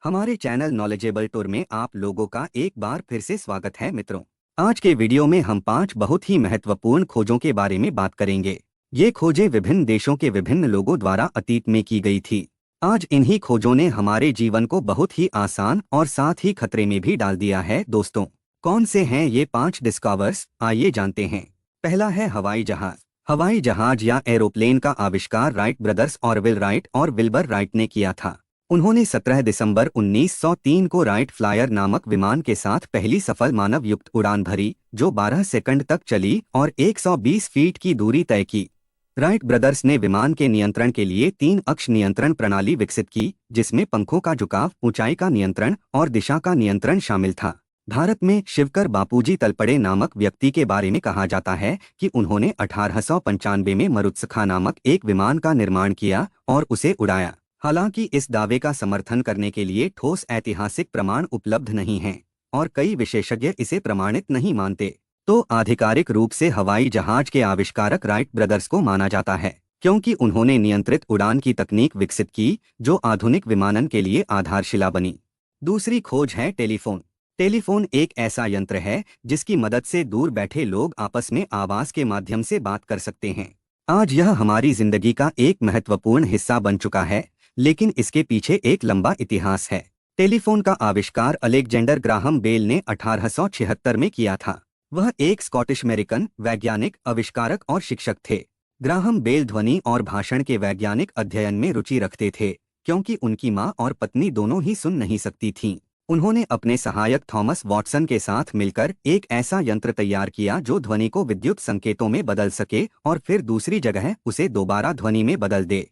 हमारे channel knowledgeable tour में आप लोगों का एक बार फिर से स्वागत है मित्रों। आज के वीडियो में हम 5 बहुत ही महत्वपूर्ण खोजों के बारे में बात करेंगे। ये खोजें विभिन्न देशों के विभिन्न लोगों द्वारा अतीत में की गई थी। आज इन्हीं खोजों ने हमारे जीवन को बहुत ही आसान और साथ ही खतरे में भी डाल दिया है। दोस्तों, कौन से हैं ये 5 डिस्कवर्स, आइए जानते हैं। पहला है हवाई जहाज। हवाई जहाज या एरोप्लेन का आविष्कार राइट ब्रदर्स ऑरविल राइट और विल्बर राइट ने किया था। उन्होंने 17 दिसंबर 1903 को राइट फ्लायर नामक विमान के साथ पहली सफल मानव युक्त उड़ान भरी, जो 12 सेकंड तक चली और 120 फीट की दूरी तय की। राइट ब्रदर्स ने विमान के नियंत्रण के लिए 3 अक्ष नियंत्रण प्रणाली विकसित की, जिसमें पंखों का झुकाव, ऊंचाई का नियंत्रण और दिशा का नियंत्रण शामिल था। भारत में शिवकर बापूजी तलपड़े नामक व्यक्ति के बारे में कहा जाता है कि उन्होंने 1895 में मरुत्सखा नामक एक विमान का निर्माण किया और उसे उड़ाया। हालांकि इस दावे का समर्थन करने के लिए ठोस ऐतिहासिक प्रमाण उपलब्ध नहीं हैं और कई विशेषज्ञ इसे प्रमाणित नहीं मानते, तो आधिकारिक रूप से हवाई जहाज के आविष्कारक राइट ब्रदर्स को माना जाता है, क्योंकि उन्होंने नियंत्रित उड़ान की तकनीक विकसित की, जो आधुनिक विमानन के लिए आधारशिला बनी। दूसरी खोज है टेलीफोन। टेलीफोन एक ऐसा यंत्र है जिसकी मदद से दूर बैठे लोग आपस में आवाज के माध्यम से बात कर सकते हैं। आज यह हमारी जिंदगी का एक महत्वपूर्ण हिस्सा बन चुका है, लेकिन इसके पीछे एक लंबा इतिहास है। टेलीफोन का आविष्कार अलेक्जेंडर ग्राहम बेल ने 1876 में किया था। वह एक स्कॉटिश अमेरिकन वैज्ञानिक, आविष्कारक और शिक्षक थे। ग्राहम बेल ध्वनि और भाषण के वैज्ञानिक अध्ययन में रुचि रखते थे, क्योंकि उनकी मां और पत्नी दोनों ही सुन नहीं सकती थीं। उन्होंने अपने सहायक थॉमस वॉटसन के साथ मिलकर एक ऐसा यंत्र तैयार किया जो ध्वनि को विद्युत संकेतों में बदल सके और फिर दूसरी जगह उसे दोबारा ध्वनि में बदल दे।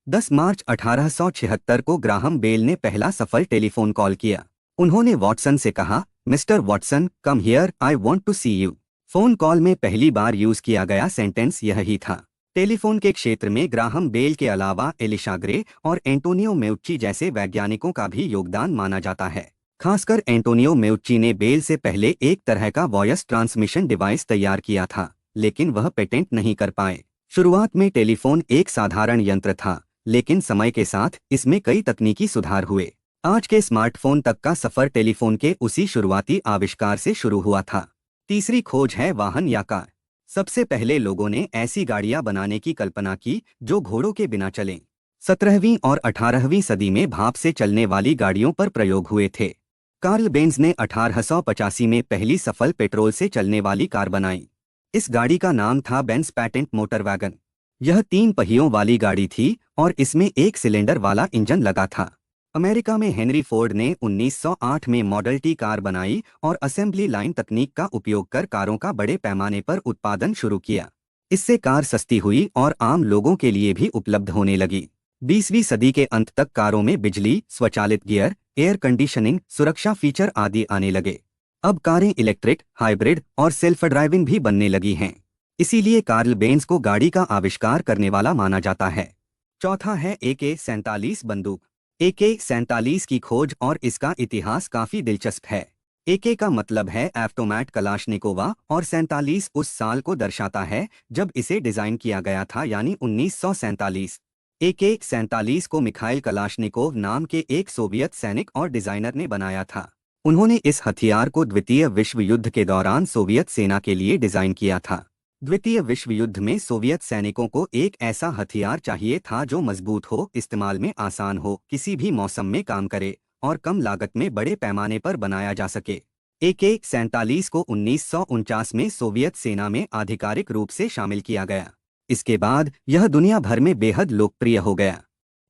10 मार्च 1876 को ग्राहम बेल ने पहला सफल टेलीफोन कॉल किया। उन्होंने वॉटसन से कहा, Mister Watson, come here, I want to see you. Phone call में पहली बार यूज किया गया सेंटेंस यही था। टेलीफोन के क्षेत्र में ग्राहम बेल के अलावा एलिशा ग्रे और एंटोनियो मेउच्ची जैसे वैज्ञानिकों का भी योगदान माना जाता है। खासकर एंटोनियो मेउच्ची ने बेल से पहले एक तरह का वॉयस ट्रांसमिशन डिवाइस तैयार किया था, लेकिन वह पेटेंट नहीं कर पाए। शुरुआत में टेलीफोन एक साधारण यंत्र था, लेकिन समय के साथ इसमें कई तकनीकी सुधार हुए। आज के स्मार्टफोन तक का सफर टेलीफोन के उसी शुरुआती आविष्कार से शुरू हुआ था। तीसरी खोज है वाहन या कार। सबसे पहले लोगों ने ऐसी गाड़ियां बनाने की कल्पना की जो घोड़ों के बिना चलें। 17वीं और 18वीं सदी में भाप से चलने वाली गाड़ियों पर प्रयोग हुए थे। कार्ल बेंज ने 1885 में पहली सफल पेट्रोल से चलने वाली कार बनाई। इस गाड़ी का नाम था बेंज पैटेंट मोटर वैगन। यह 3 पहियों वाली गाड़ी थी और इसमें एक सिलेंडर वाला इंजन लगा था। अमेरिका में हेनरी फोर्ड ने 1908 में मॉडल टी कार बनाई और असेंबली लाइन तकनीक का उपयोग कर कारों का बड़े पैमाने पर उत्पादन शुरू किया। इससे कार सस्ती हुई और आम लोगों के लिए भी उपलब्ध होने लगी। 20वीं सदी के अंत तक कारों में बिजली, स्वचालित गियर, एयर कंडीशनिंग, सुरक्षा फीचर आदि आने लगे। अब कारें इलेक्ट्रिक, हाइब्रिड और सेल्फ ड्राइविंग भी बनने लगी हैं। इसीलिए कार्ल बेंज को गाड़ी का आविष्कार करने वाला माना जाता है। चौथा है AK-47 बंदूक। AK-47 की खोज और इसका इतिहास काफी दिलचस्प है। AK का मतलब है ऑटोमैट कलाशनिकोवा और 47 उस साल को दर्शाता है जब इसे डिजाइन किया गया था, यानी 1947। AK-47 को मिखाइल कलाशनिकोव नाम के एक सोवियत सैनिक और डिजाइनर ने बनाया था। उन्होंने इस हथियार को द्वितीय विश्व युद्ध के दौरान सोवियत सेना के लिए डिजाइन किया था। द्वितीय विश्व युद्ध में सोवियत सैनिकों को एक ऐसा हथियार चाहिए था जो मजबूत हो, इस्तेमाल में आसान हो, किसी भी मौसम में काम करे और कम लागत में बड़े पैमाने पर बनाया जा सके। AK-47 को 1949 में सोवियत सेना में आधिकारिक रूप से शामिल किया गया। इसके बाद यह दुनिया भर में बेहद लोकप्रिय हो गया।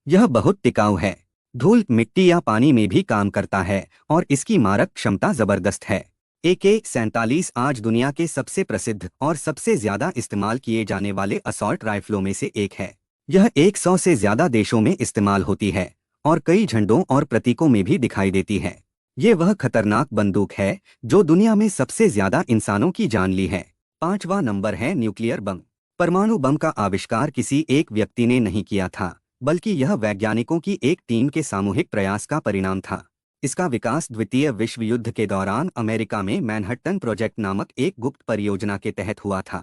यह बहुत टिकाऊ है, धूल, मिट्टी या पानी में भी काम करता है और इसकी मारक क्षमता जबरदस्त है। AK-47 आज दुनिया के सबसे प्रसिद्ध और सबसे ज्यादा इस्तेमाल किए जाने वाले असॉल्ट राइफलों में से एक है। यह 100 से ज्यादा देशों में इस्तेमाल होती है और कई झंडों और प्रतीकों में भी दिखाई देती है। ये वह खतरनाक बंदूक है जो दुनिया में सबसे ज्यादा इंसानों की जान ली है। 5वां नंबर है न्यूक्लियर बम। परमाणु बम का आविष्कार किसी एक व्यक्ति ने नहीं किया था, बल्कि यह वैज्ञानिकों की एक टीम के सामूहिक प्रयास का परिणाम था। इसका विकास द्वितीय विश्व युद्ध के दौरान अमेरिका में मैनहट्टन प्रोजेक्ट नामक एक गुप्त परियोजना के तहत हुआ था।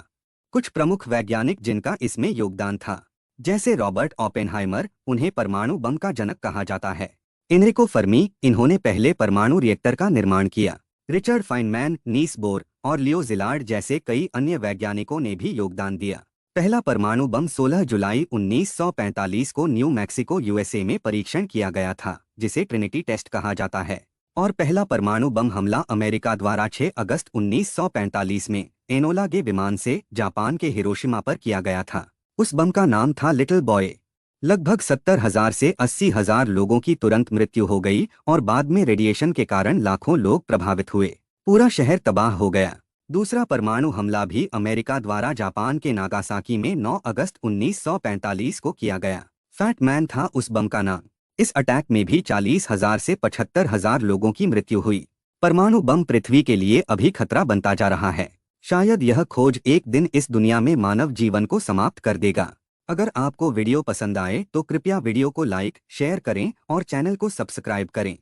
कुछ प्रमुख वैज्ञानिक जिनका इसमें योगदान था, जैसे रॉबर्ट ओपेनहाइमर, उन्हें परमाणु बम का जनक कहा जाता है। एनरिको फर्मी, इन्होंने पहले परमाणु रिएक्टर का निर्माण किया। रिचर्ड फाइनमैन, नील्स बोर और लियो ज़िलार्ड जैसे कई अन्य वैज्ञानिकों ने भी योगदान दिया। पहला परमाणु बम 16 जुलाई 1945 को न्यू मैक्सिको यूएसए में परीक्षण किया गया था, जिसे ट्रिनिटी टेस्ट कहा जाता है। और पहला परमाणु बम हमला अमेरिका द्वारा 6 अगस्त 1945 में एनोला गे विमान से जापान के हिरोशिमा पर किया गया था। उस बम का नाम था लिटिल बॉय। लगभग 70,000 से 80,000 लोगों की तुरंत मृत्यु हो गई और बाद में रेडिएशन के कारण लाखों लोग प्रभावित हुए। पूरा शहर तबाह हो गया। दूसरा परमाणु हमला भी अमेरिका द्वारा जापान के नागासाकी में 9 अगस्त 1945 को किया गया। फैट मैन था उस बम का नाम। इस अटैक में भी 40,000 से 75,000 लोगों की मृत्यु हुई। परमाणु बम पृथ्वी के लिए अभी खतरा बनता जा रहा है। शायद यह खोज एक दिन इस दुनिया में मानव जीवन को समाप्त कर देगा। अगर आपको वीडियो पसंद आए तो कृपया वीडियो को लाइक, शेयर करें और चैनल को सब्सक्राइब करें।